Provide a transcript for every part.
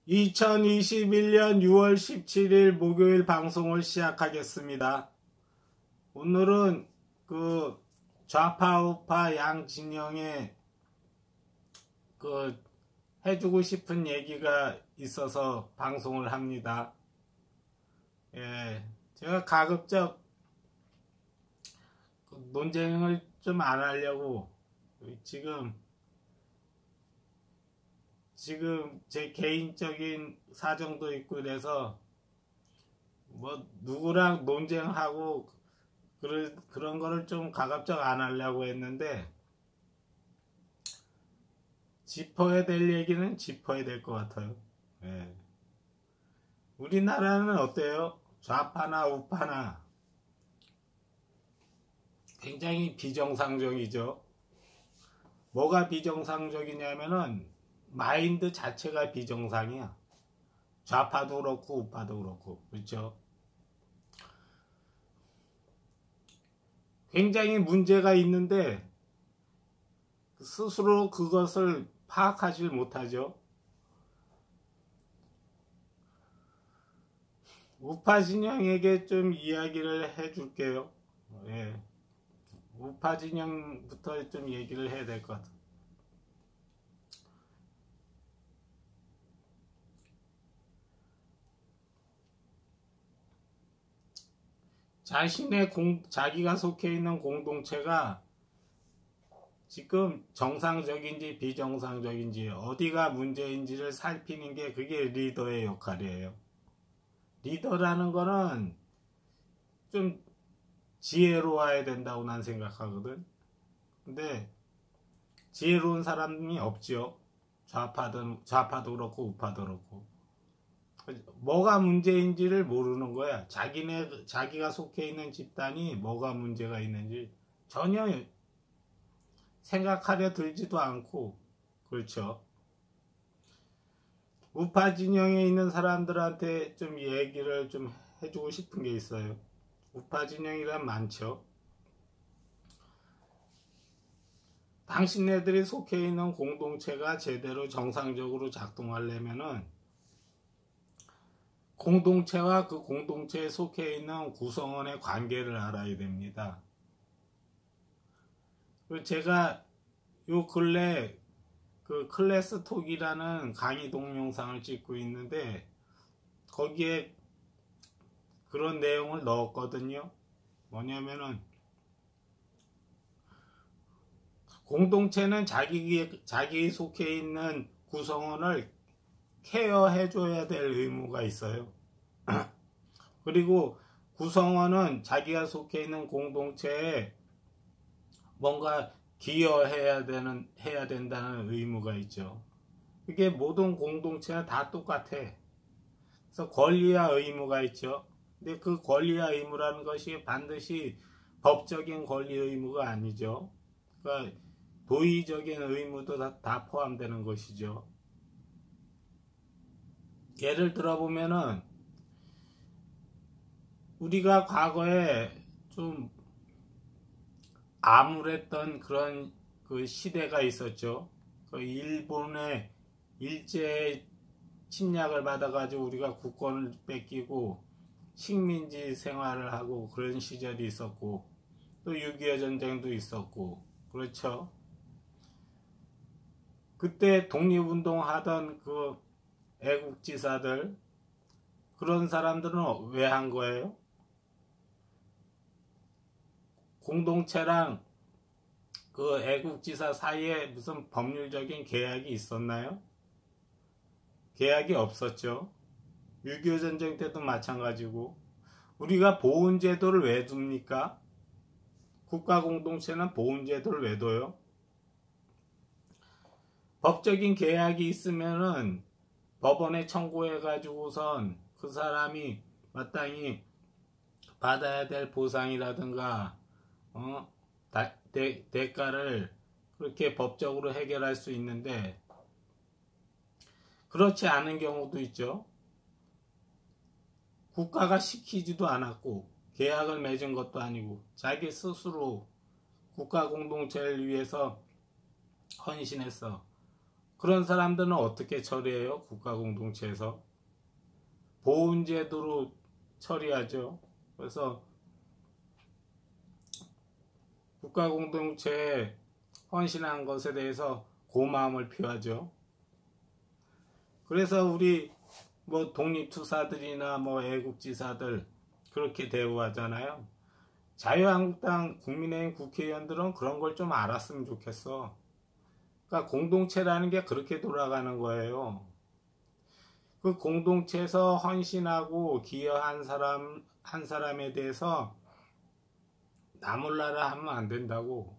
2021년 6월 17일 목요일 방송을 시작하겠습니다. 오늘은 그 좌파 우파 양 진영에 그 해주고 싶은 얘기가 있어서 방송을 합니다. 제가 가급적 논쟁을 좀 안 하려고 지금 제 개인적인 사정도 있고 그래서 뭐 누구랑 논쟁하고 그런 거를 좀 가급적 안 하려고 했는데 짚어야 될 얘기는 짚어야 될 것 같아요. 우리나라는 어때요? 좌파나 우파나 굉장히 비정상적이죠. 뭐가 비정상적이냐면은 마인드 자체가 비정상이야. 좌파도 그렇고 우파도 그렇고, 그렇죠? 굉장히 문제가 있는데 스스로 그것을 파악하지 못하죠. 우파 진영에게 좀 이야기를 해줄게요. 우파 진영부터 좀 얘기를 해야 될 것 같아요. 자기가 속해 있는 공동체가 지금 정상적인지 비정상적인지 어디가 문제인지를 살피는 게 그게 리더의 역할이에요. 리더라는 거는 좀 지혜로워야 된다고 난 생각하거든. 근데 지혜로운 사람이 없죠. 좌파도 그렇고 우파도 그렇고. 뭐가 문제인지를 모르는 거야. 자기가 속해 있는 집단이 뭐가 문제가 있는지 전혀 생각하려 들지도 않고, 그렇죠. 우파 진영에 있는 사람들한테 좀 얘기를 좀 해주고 싶은 게 있어요. 우파 진영이란 많죠. 당신네들이 속해 있는 공동체가 제대로 정상적으로 작동하려면은 공동체와 그 공동체에 속해 있는 구성원의 관계를 알아야 됩니다. 제가 요 근래 그 클래스톡이라는 강의 동영상을 찍고 있는데 거기에 그런 내용을 넣었거든요. 뭐냐면은 공동체는 자기 속해 있는 구성원을 케어해줘야 될 의무가 있어요. 그리고 구성원은 자기가 속해 있는 공동체에 뭔가 기여해야 된다는 의무가 있죠. 이게 모든 공동체는 다 똑같아. 그래서 권리와 의무가 있죠. 근데 그 권리와 의무라는 것이 반드시 법적인 권리 의무가 아니죠. 그러니까 도의적인 의무도 다 포함되는 것이죠. 예를 들어보면은 우리가 과거에 좀 암울했던 그런 그 시대가 있었죠. 그 일본의 일제 침략을 받아가지고 우리가 국권을 뺏기고 식민지 생활을 하고 그런 시절이 있었고 또 6.25 전쟁도 있었고, 그렇죠. 그때 독립운동 하던 그 애국지사들, 그런 사람들은 왜 한 거예요? 공동체랑 그 애국지사 사이에 무슨 법률적인 계약이 있었나요? 계약이 없었죠. 6.25 전쟁 때도 마찬가지고. 우리가 보훈제도를 왜 둡니까? 국가공동체는 보훈제도를 왜 둬요? 법적인 계약이 있으면은 법원에 청구해가지고선 그 사람이 마땅히 받아야 될 보상이라든가 대가를 그렇게 법적으로 해결할 수 있는데 그렇지 않은 경우도 있죠. 국가가 시키지도 않았고 계약을 맺은 것도 아니고 자기 스스로 국가 공동체를 위해서 헌신했어. 그런 사람들은 어떻게 처리해요? 국가공동체에서 보훈제도로 처리하죠. 그래서 국가공동체에 헌신한 것에 대해서 고마움을 표하죠. 그래서 우리 뭐 독립투사들이나 뭐 애국지사들 그렇게 대우하잖아요. 자유한국당 국민의힘 국회의원들은 그런 걸 좀 알았으면 좋겠어. 그러니까 공동체라는 게 그렇게 돌아가는 거예요. 그 공동체에서 헌신하고 기여한 사람 한 사람에 대해서 나몰라라 하면 안 된다고.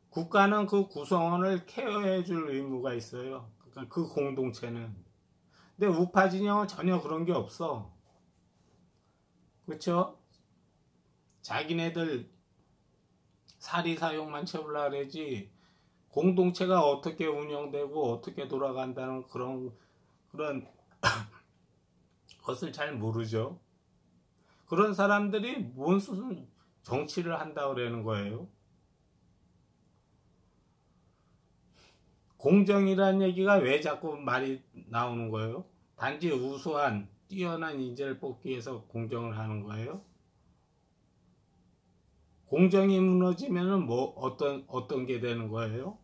국가는 그 구성원을 케어해 줄 의무가 있어요. 그러니까 그 공동체는. 근데 우파 진영은 전혀 그런 게 없어. 그렇죠? 자기네들 사리사욕만 채우려고 그러지 공동체가 어떻게 운영되고 어떻게 돌아간다는 그런 것을 잘 모르죠. 그런 사람들이 무슨 정치를 한다고 그러는 거예요. 공정이라는 얘기가 왜 자꾸 말이 나오는 거예요? 단지 우수한 뛰어난 인재를 뽑기 위해서 공정을 하는 거예요? 공정이 무너지면은 뭐 어떤 게 되는 거예요?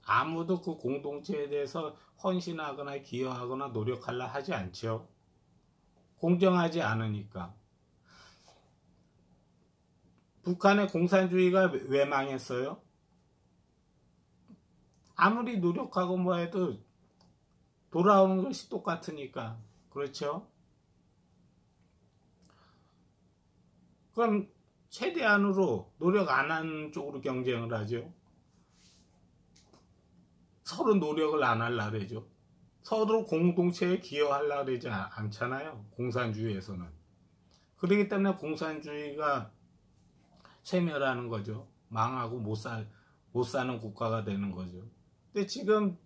아무도 그 공동체에 대해서 헌신하거나 기여하거나 노력하려 하지 않죠. 공정하지 않으니까. 북한의 공산주의가 왜 망했어요? 아무리 노력하고 뭐 해도 돌아오는 것이 똑같으니까. 그렇죠? 그럼 최대한으로 노력 안 하는 쪽으로 경쟁을 하죠. 서로 노력을 안 하려고 그러죠. 서로 공동체에 기여하려고 그러지 않잖아요. 공산주의에서는. 그렇기 때문에 공산주의가 쇠멸하는 거죠. 망하고 못 사는 국가가 되는 거죠. 근데 지금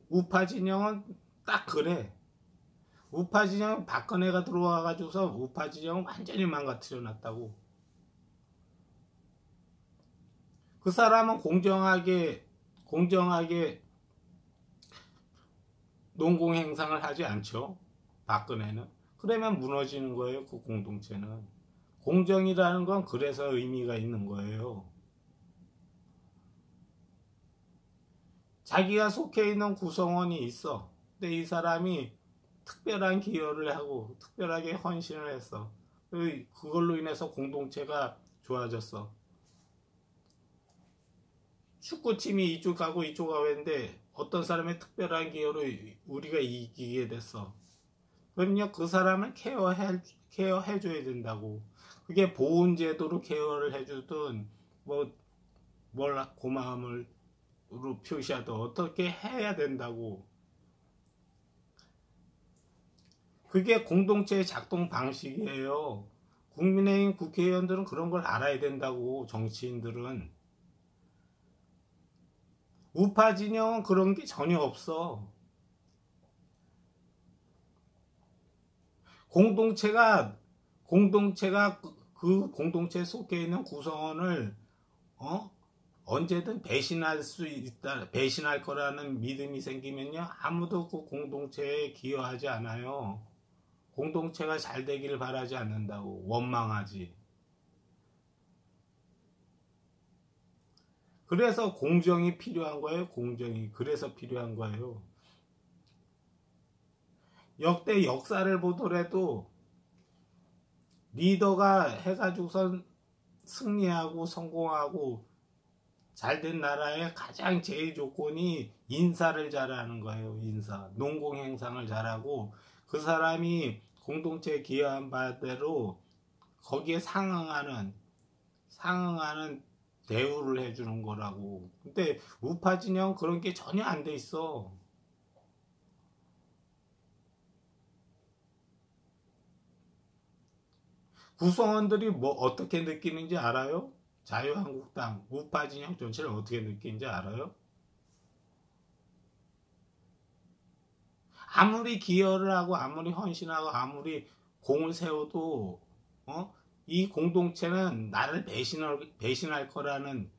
우파 진영은 딱 그래. 우파 진영 박근혜가 들어와가지고서 우파 진영은 완전히 망가뜨려 놨다고. 그 사람은 공정하게 농공 행상을 하지 않죠. 박근혜는. 그러면 무너지는 거예요. 그 공동체는. 공정이라는 건 그래서 의미가 있는 거예요. 자기가 속해 있는 구성원이 있어. 근데 이 사람이 특별한 기여를 하고 특별하게 헌신을 했어. 그걸로 인해서 공동체가 좋아졌어. 축구팀이 이쪽 가고 이쪽 가고 했는데 어떤 사람의 특별한 기여로 우리가 이기게 됐어. 그럼요, 그 사람을 케어해줘야 된다고. 그게 보훈제도로 케어를 해주든 뭘 고마움을 표시하든 어떻게 해야 된다고. 그게 공동체의 작동 방식이에요. 국민의힘 국회의원들은 그런 걸 알아야 된다고. 정치인들은. 우파 진영은 그런 게 전혀 없어. 공동체가 그 공동체에 속해 있는 구성원을 언제든 배신할 거라는 믿음이 생기면요, 아무도 그 공동체에 기여하지 않아요. 공동체가 잘 되기를 바라지 않는다고. 원망하지. 그래서 공정이 필요한 거예요. 공정이. 그래서 필요한 거예요. 역대 역사를 보더라도 리더가 해가지고선 승리하고 성공하고 잘된 나라의 가장 제일 조건이 인사를 잘하는 거예요. 인사. 농공행상을 잘하고 그 사람이 공동체에 기여한 바대로 거기에 상응하는 대우를 해주는 거라고. 근데 우파 진영 그런 게 전혀 안 돼 있어. 구성원들이 뭐 어떻게 느끼는지 알아요? 자유한국당 우파 진영 전체를 어떻게 느끼는지 알아요? 아무리 기여를 하고 아무리 헌신하고 아무리 공을 세워도 이 공동체는 나를 배신할 거라는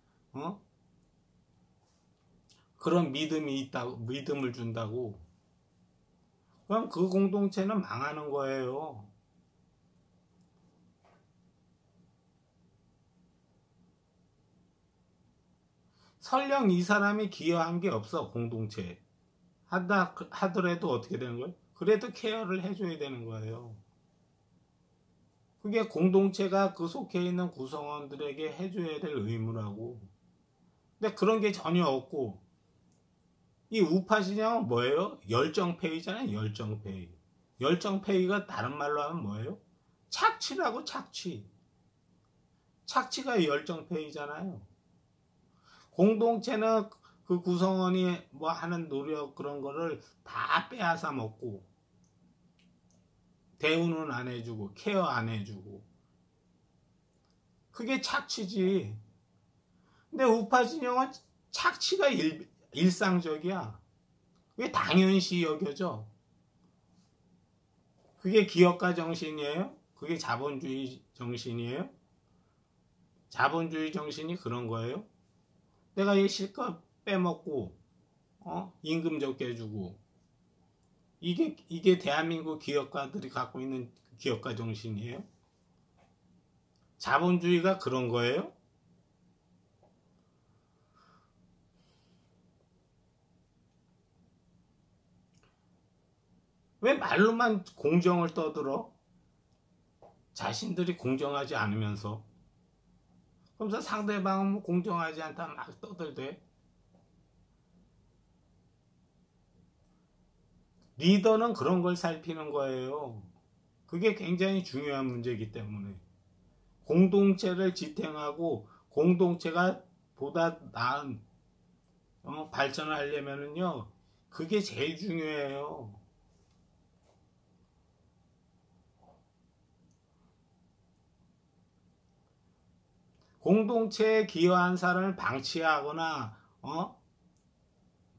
그런 믿음이 있다고, 믿음을 준다고. 그럼 그 공동체는 망하는 거예요. 설령 이 사람이 기여한 게 없어, 공동체에. 하더라도 어떻게 되는 거예요? 그래도 케어를 해줘야 되는 거예요. 그게 공동체가 그 속해 있는 구성원들에게 해줘야 될 의무라고. 근데 그런 게 전혀 없고, 이 우파 진영은 뭐예요? 열정페이잖아요, 열정페이. 열정페이가 다른 말로 하면 뭐예요? 착취라고, 착취. 착취가 열정페이잖아요. 공동체는 그 구성원이 뭐 하는 노력 그런 거를 다 빼앗아 먹고, 대우는 안 해주고, 케어 안 해주고. 그게 착취지. 근데 우파 진영은 착취가 일상적이야. 그게 당연시 여겨져. 그게 기업가 정신이에요? 그게 자본주의 정신이에요? 자본주의 정신이 그런 거예요? 내가 얘 실컷 빼먹고, 임금 적게 주고, 이게 대한민국 기업가들이 갖고 있는 기업가 정신이에요? 자본주의가 그런 거예요? 왜 말로만 공정을 떠들어? 자신들이 공정하지 않으면서. 그러면서 상대방은 뭐 공정하지 않다 막 떠들대. 리더는 그런 걸 살피는 거예요. 그게 굉장히 중요한 문제이기 때문에. 공동체를 지탱하고 공동체가 보다 나은 발전을 하려면은요, 그게 제일 중요해요. 공동체에 기여한 사람을 방치하거나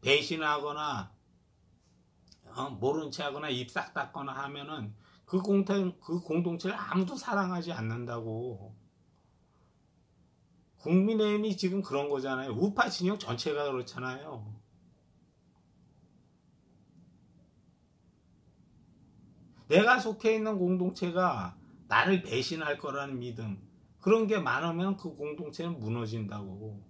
배신하거나 모른 체 하거나 입 싹 닫거나 하면은 그 공동체를 아무도 사랑하지 않는다고. 국민의힘이 지금 그런 거잖아요. 우파 진영 전체가 그렇잖아요. 내가 속해 있는 공동체가 나를 배신할 거라는 믿음, 그런 게 많으면 그 공동체는 무너진다고.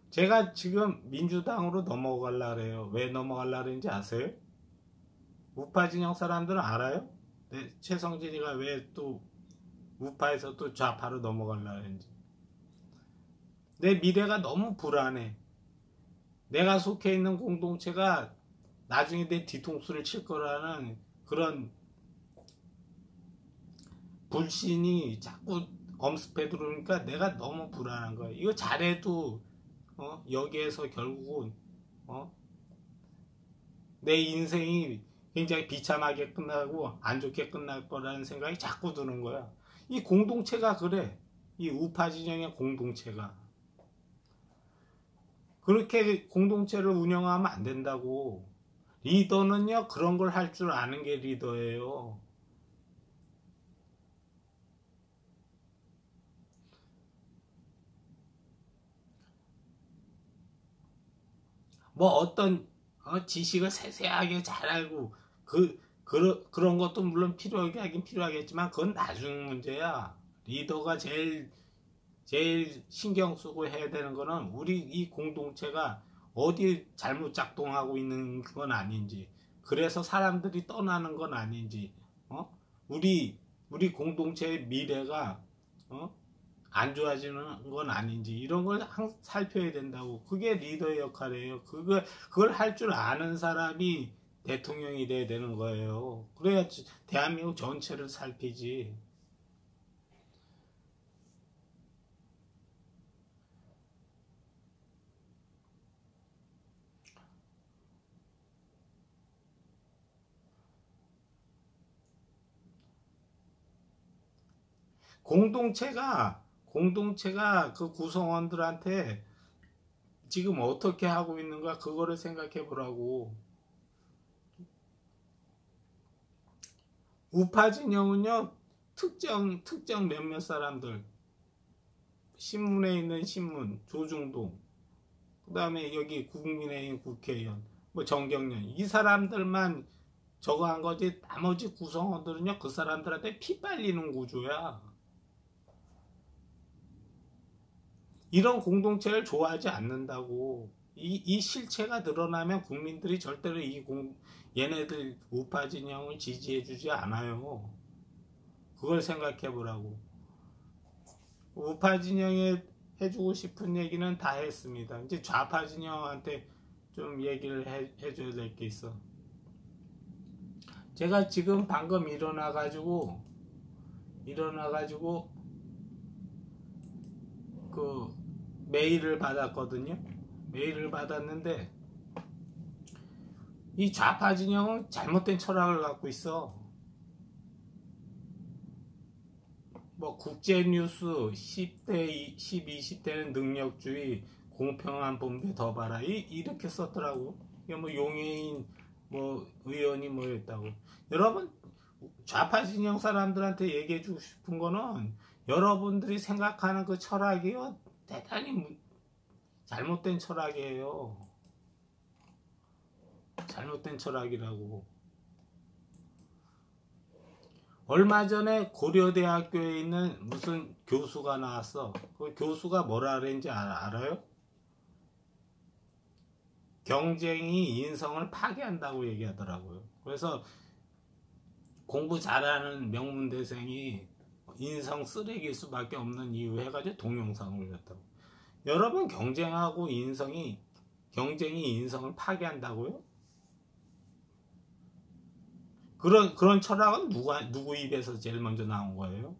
제가 지금 민주당으로 넘어가려고 그래요. 왜 넘어가려고 그러는지 아세요? 우파 진영 사람들은 알아요? 최성진이가 왜 또 우파에서 또 좌파로 넘어가려고 했는지. 내 미래가 너무 불안해. 내가 속해 있는 공동체가 나중에 내 뒤통수를 칠 거라는 그런 불신이 자꾸 엄습해 들어오니까 내가 너무 불안한 거야. 이거 잘해도 여기에서 결국은 내 인생이 굉장히 비참하게 끝나고 안 좋게 끝날 거라는 생각이 자꾸 드는 거야. 이 공동체가 그래. 이 우파 진영의 공동체가. 그렇게 공동체를 운영하면 안 된다고. 리더는요, 그런 걸 할 줄 아는 게 리더예요. 뭐 어떤 지식을 세세하게 잘 알고 그런 것도 물론 필요하긴 필요하겠지만 그건 나중 문제야. 리더가 제일 신경 쓰고 해야 되는 거는 우리 이 공동체가 어디 잘못 작동하고 있는 건 아닌지, 그래서 사람들이 떠나는 건 아닌지, 우리 공동체의 미래가 안 좋아지는 건 아닌지, 이런 걸 살펴야 된다고. 그게 리더의 역할이에요. 그걸 할 줄 아는 사람이 대통령이 돼야 되는 거예요. 그래야 대한민국 전체를 살피지. 공동체가 그 구성원들한테 지금 어떻게 하고 있는가, 그거를 생각해 보라고. 우파 진영은요, 특정 몇몇 사람들, 신문에 있는 신문, 조중동, 그 다음에 여기 국민의힘 국회의원, 뭐 정경련, 이 사람들만 저거 한 거지, 나머지 구성원들은요, 그 사람들한테 피 빨리는 구조야. 이런 공동체를 좋아하지 않는다고. 이 실체가 드러나면 국민들이 절대로 얘네들 우파 진영을 지지해주지 않아요. 그걸 생각해 보라고. 우파 진영에 해주고 싶은 얘기는 다 했습니다. 이제 좌파 진영한테 좀 얘기를 해줘야 될 게 있어. 제가 지금 방금 일어나가지고 그 메일을 받았거든요. 메일을 받았는데 이 좌파 진영은 잘못된 철학을 갖고 있어. 뭐 국제뉴스 10대, 10, 20대는 능력주의, 공평한 분배 더 봐라 이렇게 썼더라고. 이게 뭐 용해인 뭐 의원이 뭐 했다고. 여러분 좌파 진영 사람들한테 얘기해 주고 싶은 거는 여러분들이 생각하는 그 철학이요 대단히 잘못된 철학이에요. 잘못된 철학이라고. 얼마 전에 고려대학교에 있는 무슨 교수가 나왔어. 그 교수가 뭐라 그랬는지 알아요? 경쟁이 인성을 파괴한다고 얘기하더라고요. 그래서 공부 잘하는 명문대생이 인성 쓰레기일 수밖에 없는 이유 해가지고 동영상을 올렸다고. 여러분 경쟁이 인성을 파괴한다고요? 그런 철학은 누구 입에서 제일 먼저 나온 거예요?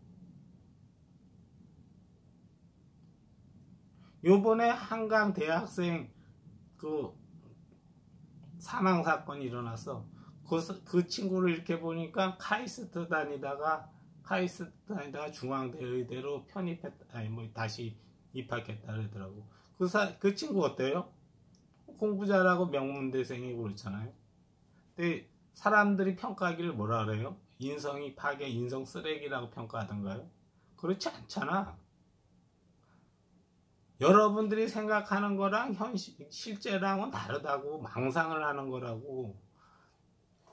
요번에 한강 대학생 그 사망 사건이 일어났어. 그 친구를 이렇게 보니까 카이스트 다니다가 중앙대의대로 다시 입학했다 그러더라고. 그 친구 어때요? 공부 잘하고 명문대생이고 그렇잖아요. 근데 사람들이 평가하기를 뭐라 그래요? 인성이 파괴, 인성 쓰레기라고 평가하던가요? 그렇지 않잖아. 여러분들이 생각하는 거랑 실제랑은 다르다고. 망상을 하는 거라고.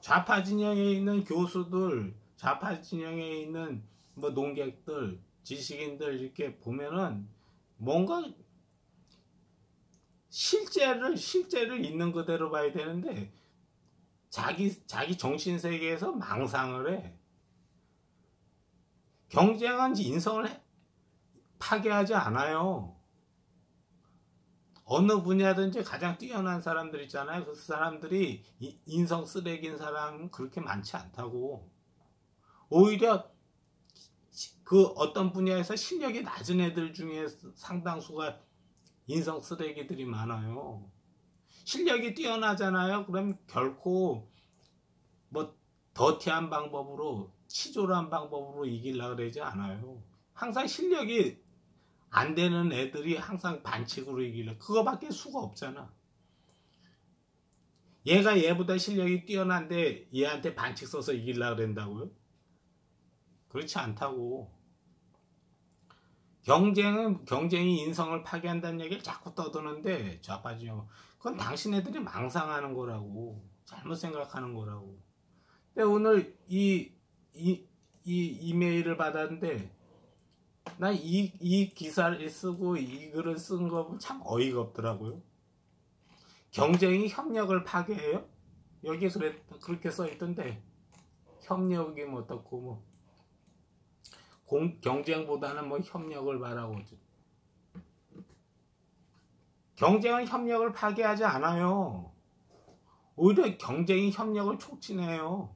좌파 진영에 있는 교수들, 좌파 진영에 있는 뭐 농객들, 지식인들 이렇게 보면은 뭔가 실제를 있는 그대로 봐야 되는데 자기 정신 세계에서 망상을 해. 경쟁은 인성을 파괴하지 않아요. 어느 분야든지 가장 뛰어난 사람들 있잖아요. 그 사람들이 인성 쓰레기인 사람은 그렇게 많지 않다고. 오히려 그 어떤 분야에서 실력이 낮은 애들 중에 상당수가 인성 쓰레기들이 많아요. 실력이 뛰어나잖아요. 그럼 결코 뭐 더티한 방법으로, 치졸한 방법으로 이기려고 그러지 않아요. 항상 실력이 안 되는 애들이 항상 반칙으로 이기려고. 그거밖에 수가 없잖아. 얘가 얘보다 실력이 뛰어난데 얘한테 반칙 써서 이기려고 그런다고요? 그렇지 않다고. 경쟁이 인성을 파괴한다는 얘기를 자꾸 떠드는데 좌파 진영, 그건 당신네들이 망상하는 거라고. 잘못 생각하는 거라고. 근데 오늘 이 이메일을 받았는데 나 이 기사를 쓰고 이 글을 쓴 거 보면 참 어이가 없더라고요. 경쟁이 협력을 파괴해요? 여기 그렇게 써있던데 협력이 뭐 어떻고 뭐 경쟁보다는 뭐 협력을 바라고. 경쟁은 협력을 파괴하지 않아요. 오히려 경쟁이 협력을 촉진해요.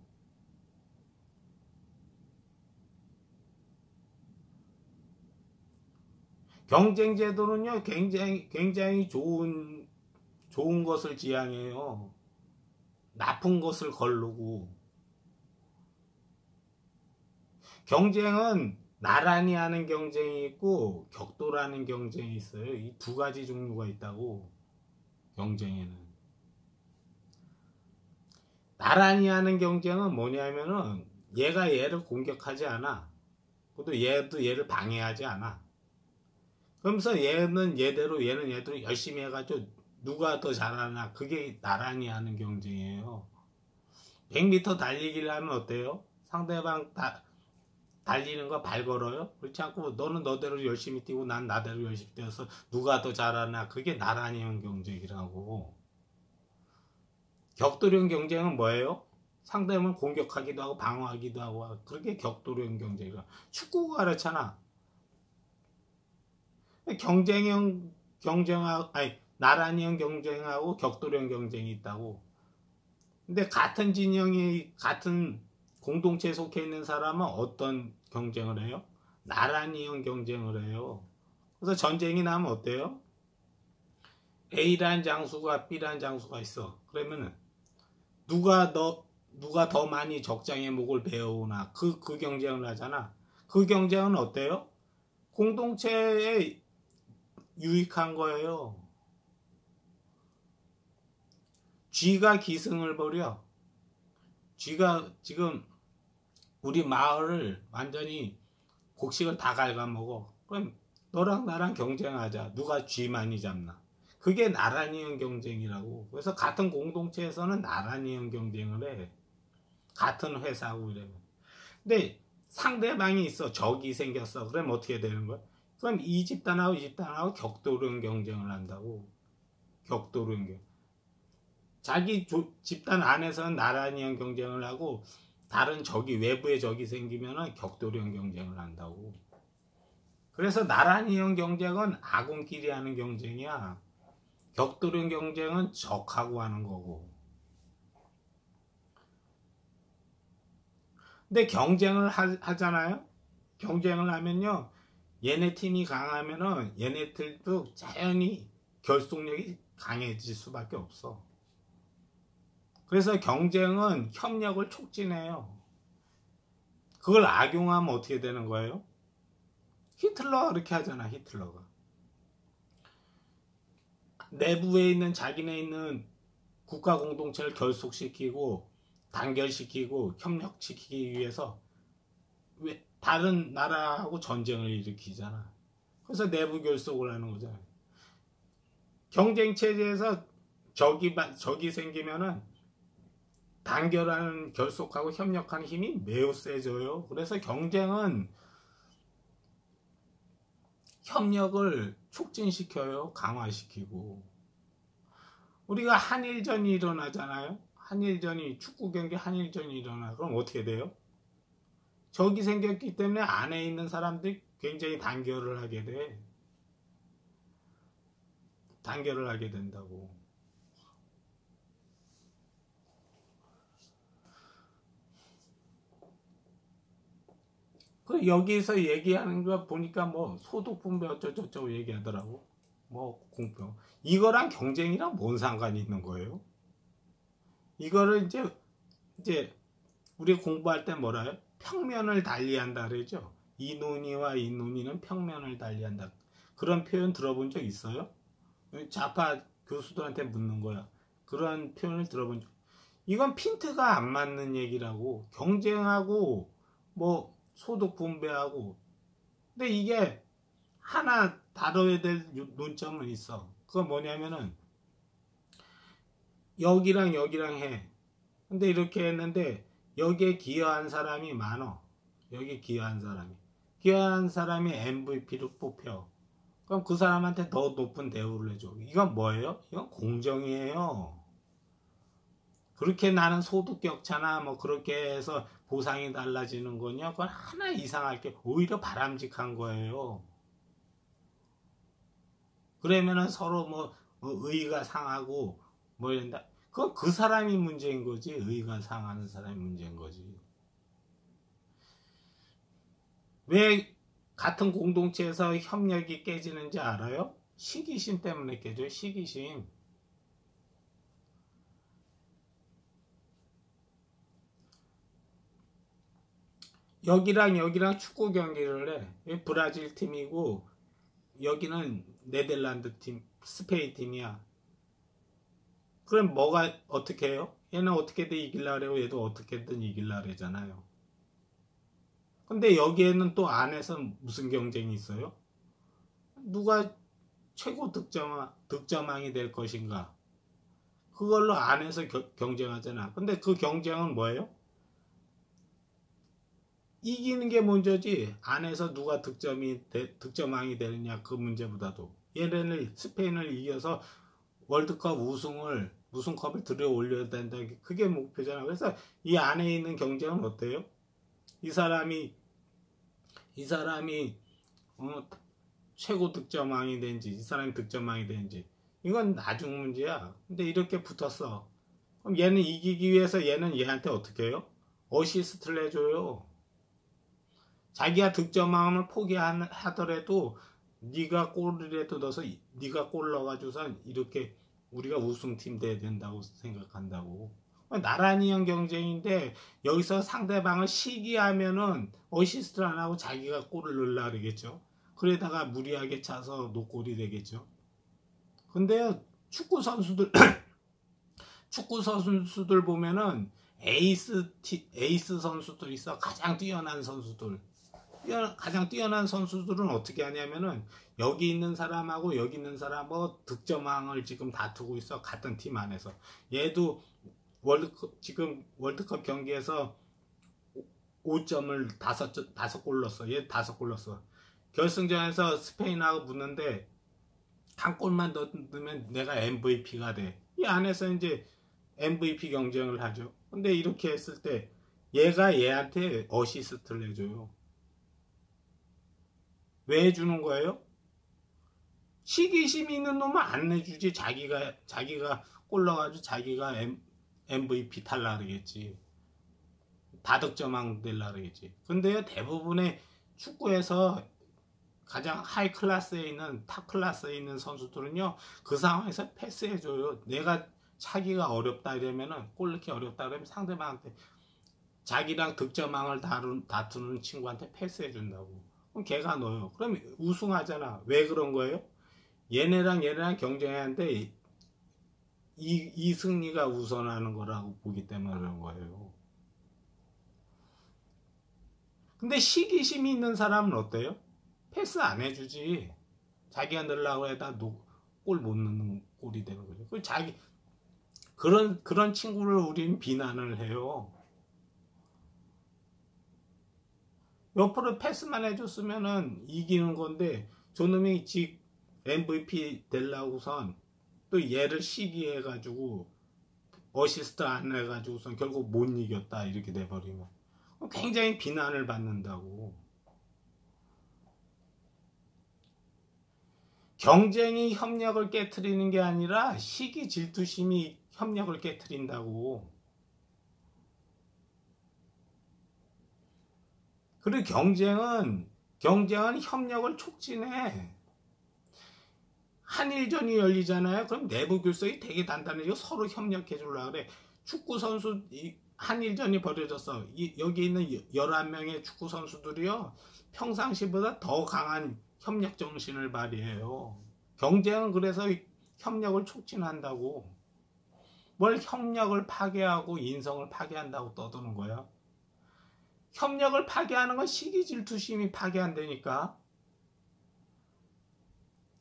경쟁 제도는요 굉장히 좋은 것을 지향해요. 나쁜 것을 거르고. 경쟁은 나란히 하는 경쟁이 있고 격돌하는 경쟁이 있어요. 이 두 가지 종류가 있다고. 경쟁에는 나란히 하는 경쟁은 뭐냐면은 얘가 얘를 공격하지 않아. 그것도 얘도 얘를 방해하지 않아. 그러면서 얘는 얘대로 얘는 얘대로 열심히 해가지고 누가 더 잘하나 그게 나란히 하는 경쟁이에요. 100m 달리기를 하면 어때요? 상대방 달리는 거 발 걸어요? 그렇지 않고 너는 너대로 열심히 뛰고 난 나대로 열심히 뛰어서 누가 더 잘하나 그게 나란히 하는 경쟁이라고. 격돌형 경쟁은 뭐예요? 상대방을 공격하기도 하고 방어하기도 하고 그렇게 격돌형 경쟁이라. 축구가 그렇잖아. 나란히형 경쟁하고 격돌형 경쟁이 있다고. 근데 같은 진영이 같은 공동체에 속해 있는 사람은 어떤 경쟁을 해요? 나란히형 경쟁을 해요. 그래서 전쟁이 나면 어때요? A라는 장수가 B라는 장수가 있어. 그러면은 누가 더 많이 적장의 목을 베어오나 그 경쟁을 하잖아. 그 경쟁은 어때요? 공동체에 유익한 거예요. 쥐가 기승을 벌여. 쥐가 지금 우리 마을을 완전히 곡식을 다 갉아먹어. 그럼 너랑 나랑 경쟁하자. 누가 쥐 많이 잡나. 그게 나란히형 경쟁이라고. 그래서 같은 공동체에서는 나란히형 경쟁을 해. 같은 회사하고 이러면. 근데 상대방이 있어. 적이 생겼어. 그럼 어떻게 되는 거야? 그럼 이 집단하고 이 집단하고 격돌형 경쟁을 한다고. 격돌형 경쟁. 자기 집단 안에서는 나란히형 경쟁을 하고 다른 적이 외부의 적이 생기면 격돌형 경쟁을 한다고. 그래서 나란히형 경쟁은 아군끼리 하는 경쟁이야. 격돌형 경쟁은 적하고 하는 거고. 근데 경쟁을 하잖아요. 경쟁을 하면요. 얘네 팀이 강하면은 얘네들도 자연히 결속력이 강해질 수밖에 없어. 그래서 경쟁은 협력을 촉진해요. 그걸 악용하면 어떻게 되는 거예요? 히틀러가 그렇게 하잖아. 히틀러가. 내부에 있는 자기네 있는 국가 공동체를 결속시키고 단결시키고 협력시키기 위해서 다른 나라하고 전쟁을 일으키잖아. 그래서 내부 결속을 하는 거잖아요. 경쟁 체제에서 적이 생기면은 단결하는 결속하고 협력하는 힘이 매우 세져요. 그래서 경쟁은 협력을 촉진시켜요. 강화시키고. 우리가 한일전이 일어나잖아요. 축구 경기 한일전이 일어나. 그럼 어떻게 돼요? 적이 생겼기 때문에 안에 있는 사람들이 굉장히 단결을 하게 돼. 단결을 하게 된다고. 그 여기서 얘기하는 거 보니까 뭐 소득 분배 어쩌고저쩌고 얘기하더라고. 뭐 공평. 이거랑 경쟁이랑 뭔 상관이 있는 거예요? 이거를 이제 우리 공부할 때 뭐라 해요? 평면을 달리한다 그러죠. 이 논의와 이 논의는 평면을 달리한다. 그런 표현 들어본 적 있어요? 좌파 교수들한테 묻는 거야. 그런 표현을 들어본 적. 이건 핀트가 안 맞는 얘기라고. 경쟁하고 뭐 소득 분배하고. 근데 이게 하나 다뤄야 될 논점은 있어. 그건 뭐냐면은 여기랑 여기랑 해. 근데 이렇게 했는데 여기에 기여한 사람이 많어. 여기 기여한 사람이 MVP를 뽑혀. 그럼 그 사람한테 더 높은 대우를 해줘. 이건 뭐예요? 이건 공정이에요. 그렇게 나는 소득 격차나 뭐 그렇게 해서 보상이 달라지는 거냐? 그건 하나 이상할 게 오히려 바람직한 거예요. 그러면은 서로 뭐 의의가 상하고 뭐 이런다. 그건 그 사람이 문제인 거지. 의의가 상하는 사람이 문제인 거지. 왜 같은 공동체에서 협력이 깨지는지 알아요? 시기심 때문에 깨져요. 시기심. 여기랑 여기랑 축구 경기를 해. 여기 브라질 팀이고 여기는 네덜란드 팀, 스페인 팀이야. 그럼 뭐가 어떻게 해요? 얘는 어떻게든 이길라 그래고 얘도 어떻게든 이길라 그러잖아요. 근데 여기에는 또 안에서 무슨 경쟁이 있어요? 누가 최고 득점왕이 될 것인가? 그걸로 안에서 경쟁하잖아. 근데 그 경쟁은 뭐예요? 이기는 게 먼저지 안에서 누가 득점왕이 되느냐 그 문제보다도 얘네를 스페인을 이겨서 월드컵 우승컵을 들여 올려야 된다. 그게 목표잖아. 그래서 이 안에 있는 경쟁은 어때요? 이 사람이 최고 득점왕이 된지 이 사람이 득점왕이 된지 이건 나중 문제야. 근데 이렇게 붙었어. 그럼 얘는 이기기 위해서 얘는 얘한테 어떻게 해요? 어시스트를 해줘요. 자기가 득점왕을 포기하더라도 네가 골이라도 넣어서 네가 골 넣어가지고선 이렇게 우리가 우승팀 돼야 된다고 생각한다고. 나란히 한 경쟁인데 여기서 상대방을 시기하면은 어시스트를 안 하고 자기가 골을 넣으려고 그러겠죠. 그러다가 무리하게 차서 노골이 되겠죠. 근데요, 축구 선수들 보면은 에이스 선수들 있어. 가장 뛰어난 선수들은 어떻게 하냐면은 여기 있는 사람하고 여기 있는 사람하고 득점왕을 지금 다투고 있어. 같은 팀 안에서. 얘도 지금 월드컵 경기에서 5점을 5골 넣었어. 얘 5골 넣었어. 결승전에서 스페인하고 붙는데 한 골만 넣으면 내가 MVP가 돼. 이 안에서 이제 MVP 경쟁을 하죠. 근데 이렇게 했을 때 얘가 얘한테 어시스트를 해줘요. 왜 해주는 거예요? 시기심이 있는 놈은 안 해주지. 자기가 골 넣어가지고 자기가 MVP 탈라 그러겠지. 다득점왕 될라 그러겠지. 근데요, 대부분의 축구에서 가장 하이 클래스에 있는 탑 클래스에 있는 선수들은요, 그 상황에서 패스해줘요. 내가 차기가 어렵다 이러면은 골 넣기 어렵다 그러면 상대방한테 자기랑 득점왕을 다투는 친구한테 패스해준다고. 그럼 걔가 넣어요. 그럼 우승하잖아. 왜 그런 거예요? 얘네랑 경쟁해야 하는데 이 승리가 우선하는 거라고 보기 때문에 그런 거예요. 근데 시기심이 있는 사람은 어때요? 패스 안 해주지. 자기가 넣으려고 해다 골 못 넣는 꼴이 되는 거죠. 그런 친구를 우리는 비난을 해요. 옆으로 패스만 해줬으면은 이기는 건데 저놈이 MVP 되려고선 또 얘를 시기해가지고 어시스트 안 해가지고선 결국 못 이겼다 이렇게 돼버리면 굉장히 비난을 받는다고. 경쟁이 협력을 깨트리는 게 아니라 시기 질투심이 협력을 깨트린다고. 그리고 경쟁은 협력을 촉진해. 한일전이 열리잖아요. 그럼 내부 결석이 되게 단단해지고 서로 협력해 주려고 그래. 축구 선수 한일전이 벌어졌어. 여기 있는 11명의 축구 선수들이요. 평상시보다 더 강한 협력 정신을 발휘해요. 경쟁은 그래서 협력을 촉진한다고. 뭘 협력을 파괴하고 인성을 파괴한다고 떠드는 거야. 협력을 파괴하는 건 시기 질투심이 파괴한다니까.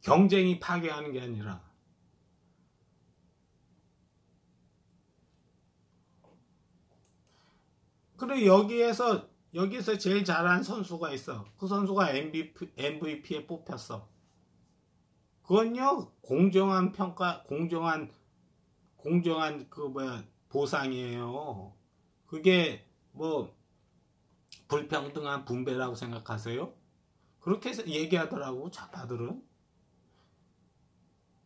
경쟁이 파괴하는 게 아니라. 그리고 여기서 제일 잘한 선수가 있어. 그 선수가 MVP에 뽑혔어. 그건요, 공정한 평가, 공정한 보상이에요. 그게 불평등한 분배라고 생각하세요? 그렇게 얘기하더라고, 좌파들은.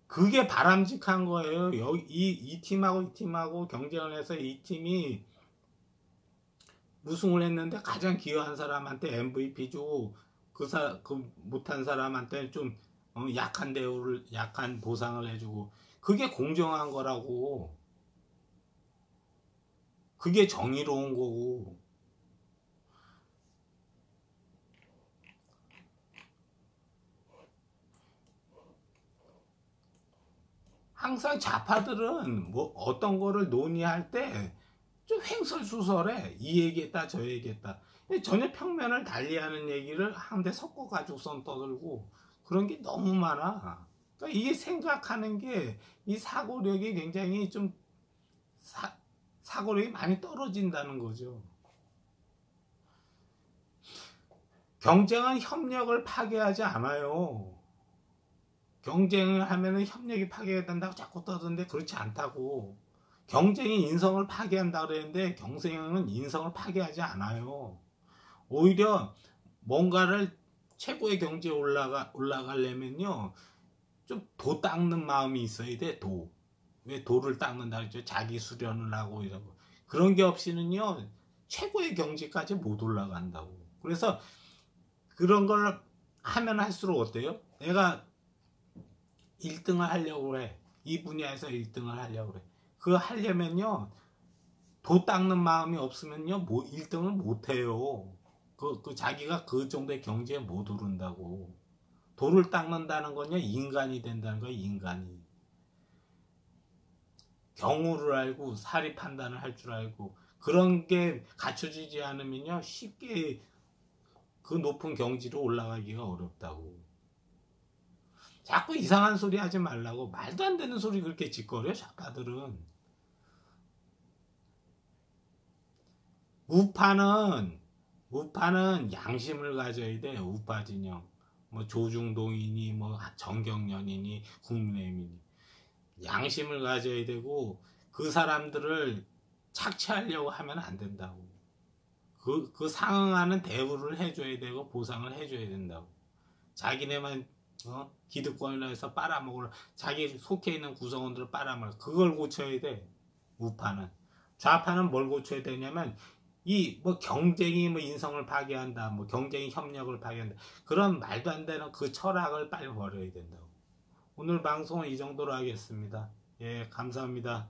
그게 바람직한 거예요. 이 팀하고 경쟁을 해서 이 팀이 우승을 했는데 가장 기여한 사람한테 MVP 주고 그 못한 사람한테 좀 약한 보상을 해주고 그게 공정한 거라고. 그게 정의로운 거고. 항상 좌파들은 어떤 거를 논의할 때 좀 횡설수설해. 이 얘기했다 저 얘기했다. 전혀 평면을 달리하는 얘기를 한데 섞어가지고선 떠들고 그런 게 너무 많아. 그러니까 이게 생각하는 게 이 사고력이 굉장히 좀 사고력이 많이 떨어진다는 거죠. 경쟁은 협력을 파괴하지 않아요. 경쟁을 하면은 협력이 파괴가 된다고 자꾸 떠드는데 그렇지 않다고. 경쟁이 인성을 파괴한다 그랬는데 경쟁은 인성을 파괴하지 않아요. 오히려 뭔가를 최고의 경지에 올라가려면요, 좀 도 닦는 마음이 있어야 돼. 왜 도를 닦는다 그러죠? 자기 수련을 하고 이런 거. 그런 게 없이는요, 최고의 경지까지 못 올라간다고. 그래서 그런 걸 하면 할수록 어때요? 내가 1등을 하려고 해. 이 분야에서 1등을 하려고 그래. 그거 하려면요, 도 닦는 마음이 없으면요, 1등을 못 해요. 자기가 그 정도의 경지에 못 오른다고. 도를 닦는다는 건요, 인간이 된다는 거예요, 인간이. 경우를 알고, 사리 판단을 할 줄 알고, 그런 게 갖춰지지 않으면요, 쉽게 그 높은 경지로 올라가기가 어렵다고. 자꾸 이상한 소리 하지 말라고. 말도 안 되는 소리 그렇게 짓거려, 좌파들은. 우파는 양심을 가져야 돼. 우파 진영. 뭐 조중동이니 뭐 정경련이니 국민의힘이니 양심을 가져야 되고, 그 사람들을 착취하려고 하면 안 된다고. 그 상응하는 대우를 해줘야 되고 보상을 해줘야 된다고. 자기네만 기득권이라 해서 빨아먹을, 자기 속해 있는 구성원들을 빨아먹을, 그걸 고쳐야 돼. 우파는. 좌파는 뭘 고쳐야 되냐면 뭐 경쟁이 뭐 인성을 파괴한다, 뭐 경쟁이 협력을 파괴한다, 그런 말도 안 되는 그 철학을 빨리 버려야 된다고. 오늘 방송은 이 정도로 하겠습니다. 예, 감사합니다.